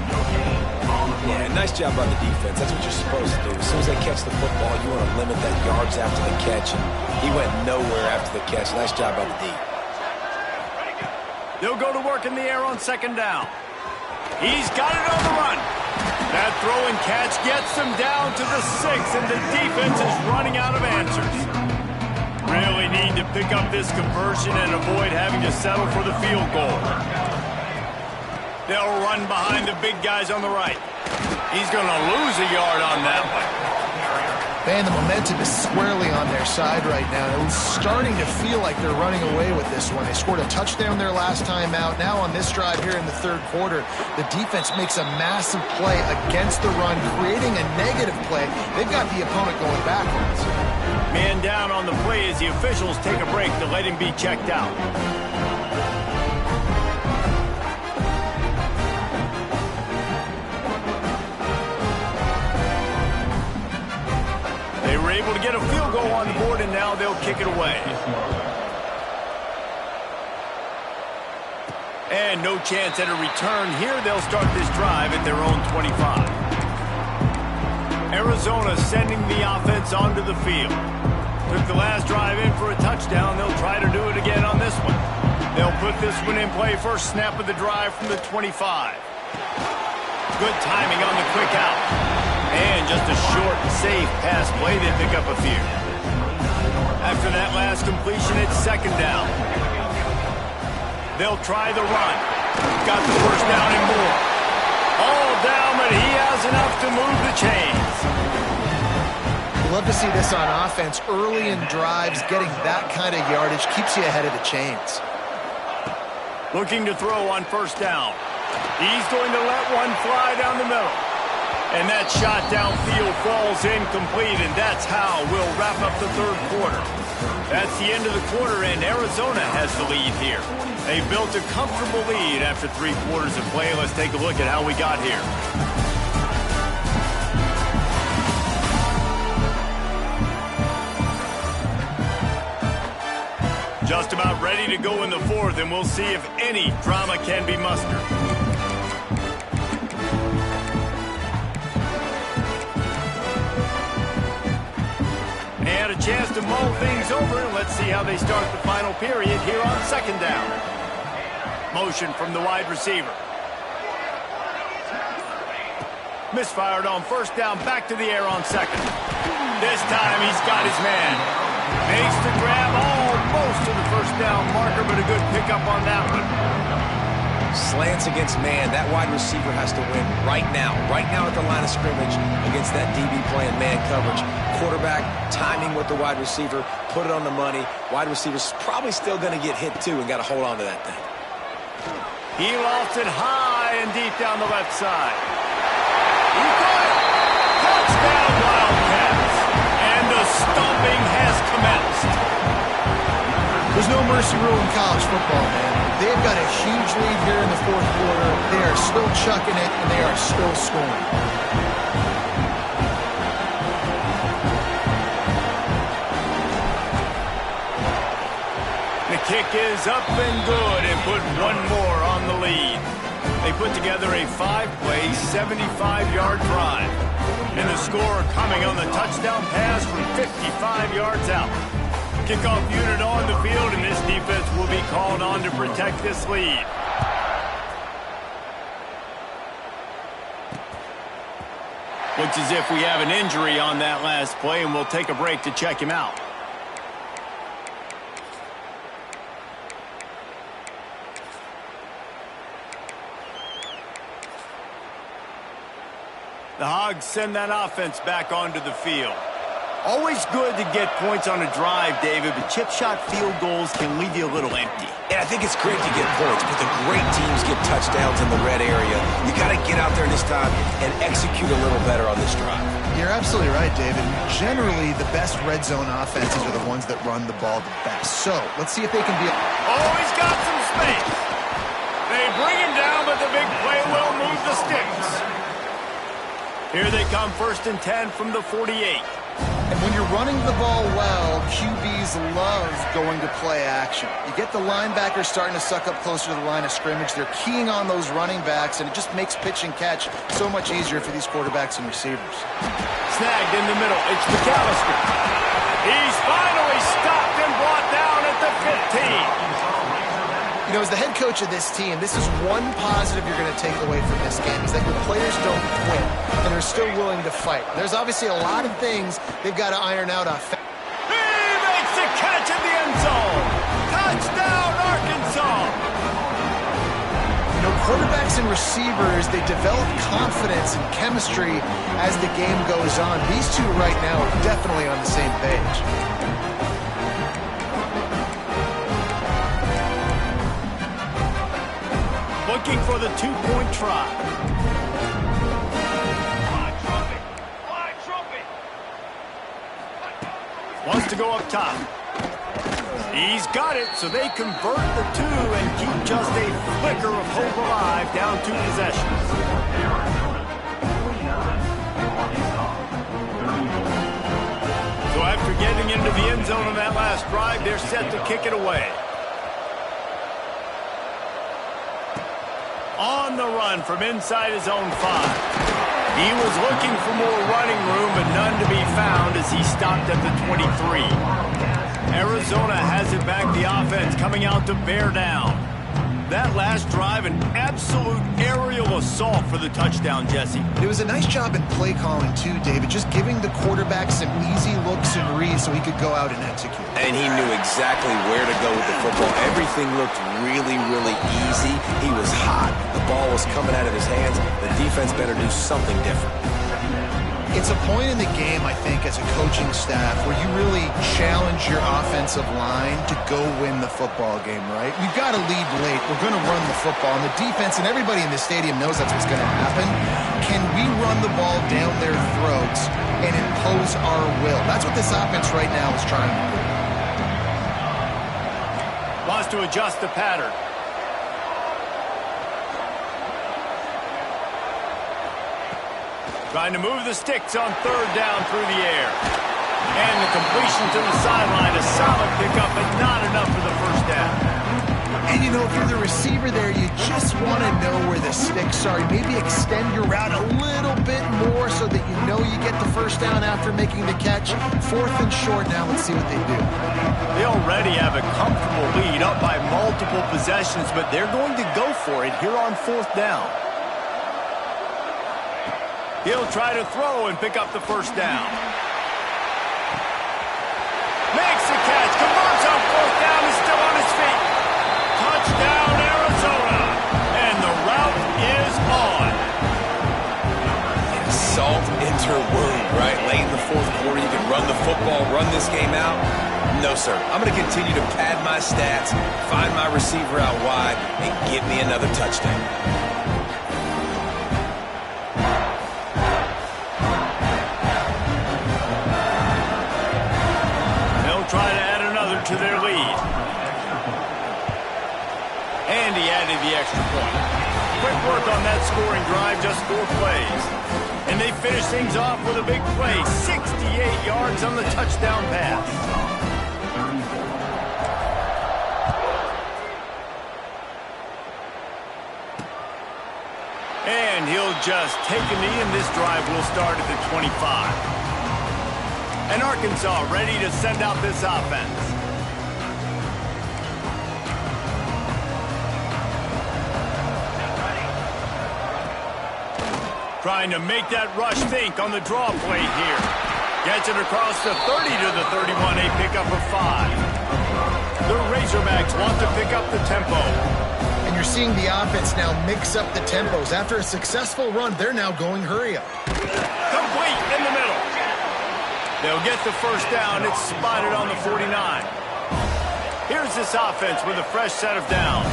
Yeah, nice job by the defense. That's what you're supposed to do. As soon as they catch the football, you want to limit that yards after the catch, and he went nowhere after the catch. Nice job by the D. They'll go to work in the air on 2nd down. He's got it on the run. That throw and catch gets them down to the 6, and the defense is running out of answers. Really need to pick up this conversion and avoid having to settle for the field goal. They'll run behind the big guys on the right. He's going to lose a yard on that one. Man, the momentum is squarely on their side right now. It's starting to feel like they're running away with this one. They scored a touchdown their last time out. Now on this drive here in the 3rd quarter, the defense makes a massive play against the run, creating a negative play. They've got the opponent going backwards. Man down on the play as the officials take a break to let him be checked out. They were able to get a field goal on the board, and now they'll kick it away. And no chance at a return here. They'll start this drive at their own 25. Arizona sending the offense onto the field. Took the last drive in for a touchdown. They'll try to do it again on this one. They'll put this one in play. First snap of the drive from the 25. Good timing on the quick out. And just a short, safe pass play. They pick up a few. After that last completion, it's 2nd down. They'll try the run. Got the first down and more. All down, but he has enough to move the chains. Love to see this on offense. Early in drives, getting that kind of yardage keeps you ahead of the chains. Looking to throw on 1st down. He's going to let one fly down the middle. And that shot downfield falls incomplete, and that's how we'll wrap up the 3rd quarter. That's the end of the quarter, and Arizona has the lead here. They built a comfortable lead after 3 quarters of play. Let's take a look at how we got here. Just about ready to go in the 4th, and we'll see if any drama can be mustered. And a chance to mull things over. Let's see how they start the final period here on 2nd down. Motion from the wide receiver. Misfired on 1st down, back to the air on 2nd. This time he's got his man. Makes the grab almost to the 1st down marker, but a good pickup on that one. Slants against man. That wide receiver has to win right now at the line of scrimmage against that DB playing man coverage. Quarterback timing with the wide receiver, put it on the money. Wide receiver's probably still going to get hit too and got to hold on to that thing. He lofts it high and deep down the left side. He got it. Touchdown Wildcats. And the stomping has commenced. There's no mercy rule in college football, man. They've got a huge lead here in the 4th quarter. They are still chucking it, and they are still scoring. The kick is up and good, and put one more on the lead. They put together a 5-play, 75-yard drive. And the score coming on the touchdown pass from 55 yards out. Kickoff unit on the field, and this defense will be called on to protect this lead. Looks as if we have an injury on that last play, and we'll take a break to check him out. The Hogs send that offense back onto the field. Always good to get points on a drive, David, but chip shot field goals can leave you a little empty. Yeah, I think it's great to get points, but the great teams get touchdowns in the red area. You got to get out there this time and execute a little better on this drive. You're absolutely right, David. Generally, the best red zone offenses are the ones that run the ball the best. So, let's see if they can be... Oh, he's got some space. They bring him down, but the big play will move the sticks. Here they come, 1st and 10 from the 48. And when you're running the ball well, QBs love going to play action. You get the linebackers starting to suck up closer to the line of scrimmage. They're keying on those running backs, and it just makes pitch and catch so much easier for these quarterbacks and receivers. Snagged in the middle. It's McAllister. He's finally stopped and brought down at the 15. You know, as the head coach of this team, this is one positive you're going to take away from this game, is that your players don't quit and are still willing to fight. There's obviously a lot of things they've got to iron out offensively. He makes the catch in the end zone. Touchdown, Arkansas. You know, quarterbacks and receivers, they develop confidence and chemistry as the game goes on. These two right now are definitely on the same page. Looking for the 2-point try. Wants to go up top. He's got it, so they convert the 2 and keep just a flicker of hope alive, down 2 possessions. So after getting into the end zone on that last drive, they're set to kick it away. On the run from inside his own 5. He was looking for more running room, but none to be found as he stopped at the 23. Arizona has it back, the offense coming out to bear down. That last drive, an absolute aerial assault for the touchdown, Jesse. It was a nice job in play calling too, David, just giving the quarterback some easy looks and reads so he could go out and execute. And he knew exactly where to go with the football. Everything looked really, really easy. He was hot. The ball was coming out of his hands. The defense better do something different. It's a point in the game, I think, as a coaching staff where you really challenge your offensive line to go win the football game, right? We've got to lead late. We're going to run the football. And the defense and everybody in the stadium knows that's what's going to happen. Can we run the ball down their throats and impose our will? That's what this offense right now is trying to do. Wants to adjust the pattern. Trying to move the sticks on 3rd down through the air. And the completion to the sideline, a solid pickup, but not enough for the 1st down. And, you know, if you're the receiver there, you just want to know where the sticks are. Maybe extend your route a little bit more so that you know you get the 1st down after making the catch. 4th and short now. Let's see what they do. They already have a comfortable lead, up by multiple possessions, but they're going to go for it here on 4th down. He'll try to throw and pick up the 1st down. Makes the catch, converts on 4th down, he's still on his feet. Touchdown, Arizona, and the route is on. Salt into her wound, right? Late in the 4th quarter, you can run the football, run this game out. No, sir. I'm going to continue to pad my stats, find my receiver out wide, and get me another touchdown. Try to add another to their lead. And he added the extra point. Quick work on that scoring drive, just 4 plays. And they finish things off with a big play, 68 yards on the touchdown pass. And he'll just take a knee, and this drive will start at the 25. And Arkansas ready to send out this offense. Trying to make that rush think on the draw play here. Gets it across the 30 to the 31, a pickup of 5. The Razorbacks want to pick up the tempo. And you're seeing the offense now mix up the tempos. After a successful run, they're now going hurry up. Complete in the middle. They'll get the first down. It's spotted on the 49. Here's this offense with a fresh set of downs.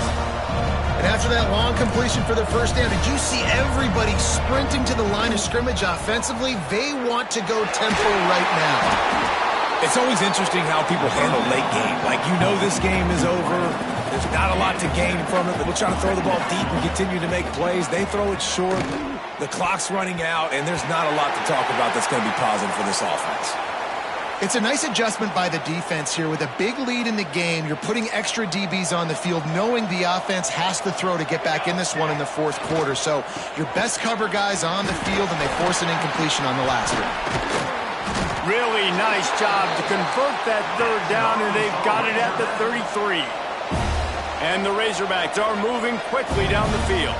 And after that long completion for the first down, did you see everybody sprinting to the line of scrimmage offensively? They want to go tempo right now. It's always interesting how people handle late game. Like, you know this game is over. There's not a lot to gain from it, but we'll try to throw the ball deep and continue to make plays. They throw it short. The clock's running out, and there's not a lot to talk about that's going to be positive for this offense. It's a nice adjustment by the defense here. With a big lead in the game, you're putting extra DBs on the field, knowing the offense has to throw to get back in this one in the fourth quarter. So your best cover guys on the field, and they force an incompletion on the last one. Really nice job to convert that third down, and they've got it at the 33. And the Razorbacks are moving quickly down the field.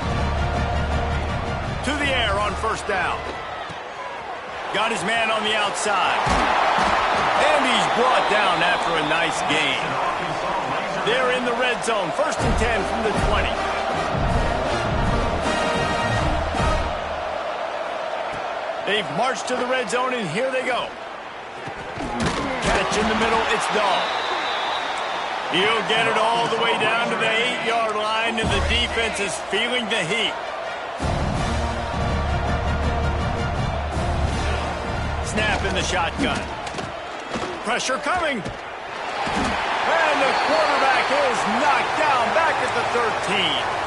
To the air on first down. Got his man on the outside. And he's brought down after a nice gain. They're in the red zone. 1st and 10 from the 20. They've marched to the red zone, and here they go. Catch in the middle. It's Dahl. He'll get it all the way down to the 8-yard line, and the defense is feeling the heat. Snap in the shotgun. Pressure coming. And the quarterback is knocked down back at the 13.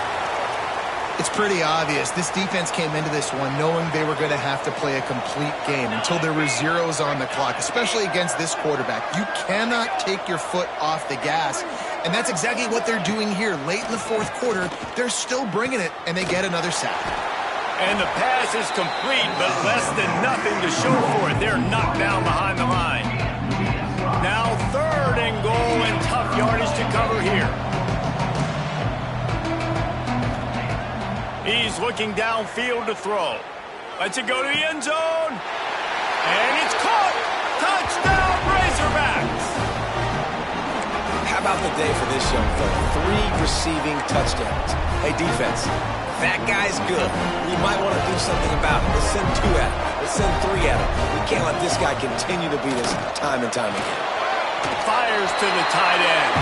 It's pretty obvious. This defense came into this one knowing they were going to have to play a complete game until there were zeros on the clock, especially against this quarterback. You cannot take your foot off the gas, and that's exactly what they're doing here. Late in the fourth quarter, they're still bringing it, and they get another sack. And the pass is complete, but less than nothing to show for it. They're knocked down behind the line. Now 3rd and goal, and tough yardage to cover here. He's looking downfield to throw. Lets it go to the end zone. And it's caught. Touchdown, Razorbacks. How about the day for this young fella? 3 receiving touchdowns. Hey, defense, that guy's good. We might want to do something about it. Let's send 2 at him. Let's send 3 at him. We can't let this guy continue to beat us time and time again. Fires to the tight end.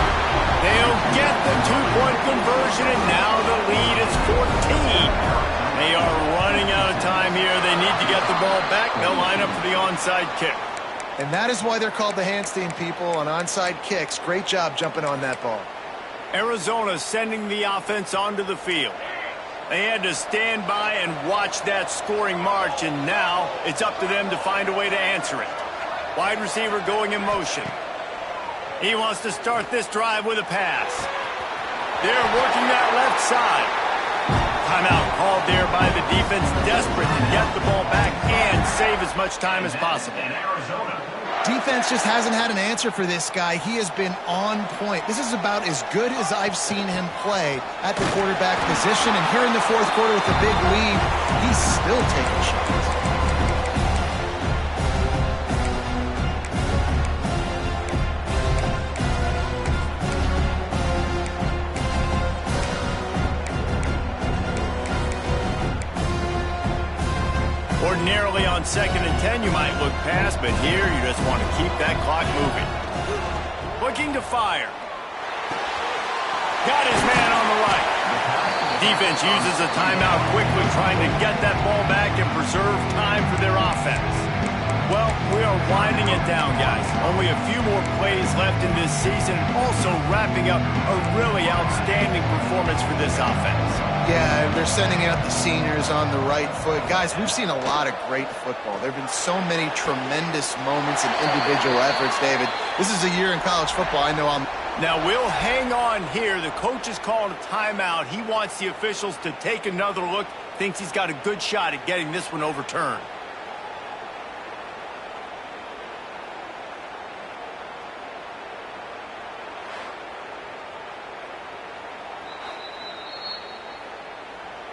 They'll get the 2-point conversion, and now the lead is 14. They are running out of time here. They need to get the ball back. They'll line up for the onside kick. And that is why they're called the Handstein people on onside kicks. Great job jumping on that ball. Arizona sending the offense onto the field. They had to stand by and watch that scoring march, and now it's up to them to find a way to answer it. Wide receiver going in motion. He wants to start this drive with a pass. They're working that left side. Timeout called there by the defense, desperate to get the ball back and save as much time as possible. Defense just hasn't had an answer for this guy. He has been on point. This is about as good as I've seen him play at the quarterback position. And here in the fourth quarter with a big lead, he's still taking shots. Ordinarily on 2nd and 10, you might look past, but here you just want to keep that clock moving. Looking to fire. Got his man on the right. Defense uses a timeout quickly, trying to get that ball back and preserve time for their offense. Well, we are winding it down, guys. Only a few more plays left in this season, also wrapping up a really outstanding performance for this offense. Yeah, they're sending out the seniors on the right foot. Guys, we've seen a lot of great football. There have been so many tremendous moments and individual efforts, David. This is a year in college football. I know I'm... Now, we'll hang on here. The coach is calling a timeout. He wants the officials to take another look. Thinks he's got a good shot at getting this one overturned.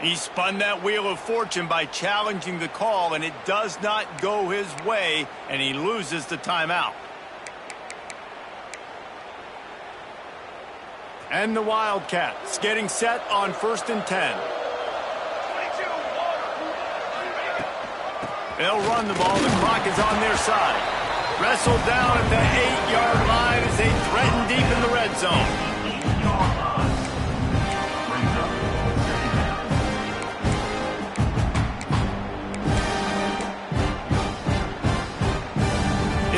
He spun that wheel of fortune by challenging the call, and it does not go his way, and he loses the timeout. And the Wildcats getting set on 1st and 10. They'll run the ball. The clock is on their side. Wrestled down at the 8-yard line as they threaten deep in the red zone.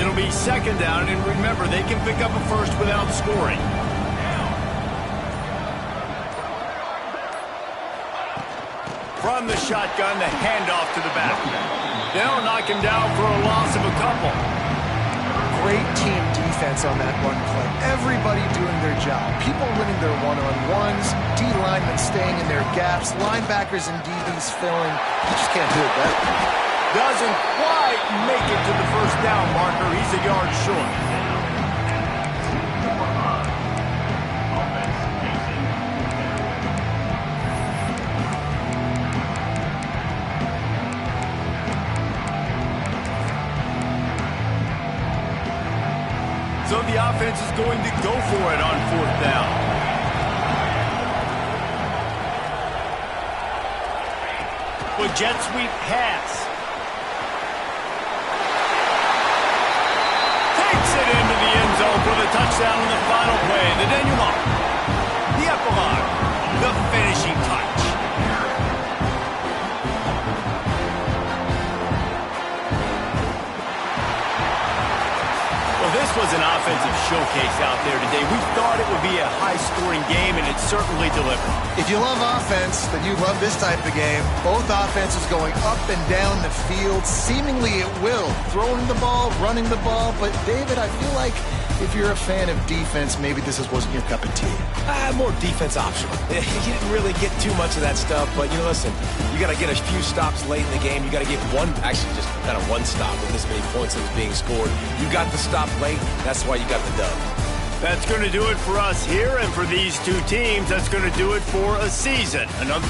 It'll be 2nd down, and remember, they can pick up a first without scoring. From the shotgun, the handoff to the back. They'll knock him down for a loss of a couple. Great team defense on that one play. Everybody doing their job. People winning their one-on-ones, D-linemen staying in their gaps, linebackers and DBs filling. You just can't do it better. Doesn't quite make it to the 1st down marker. He's a yard short. So the offense is going to go for it on 4th down. With jet sweep pass. Takes it into the end zone for the touchdown on the final play. The denouement. The epilogue. The finishing touch. This was an offensive showcase out there today. We thought it would be a high-scoring game, and it certainly delivered. If you love offense, then you love this type of game. Both offenses going up and down the field, seemingly at will. Throwing the ball, running the ball. But, David, I feel like if you're a fan of defense, maybe this wasn't your cup of tea. More defense optional. You didn't really get too much of that stuff, but, listen, you got to get a few stops late in the game. You got to get just kind of one stop with this many points that was being scored. You got the stop late. That's why you got the dub. That's going to do it for us here, and for these two teams, that's going to do it for a season. Another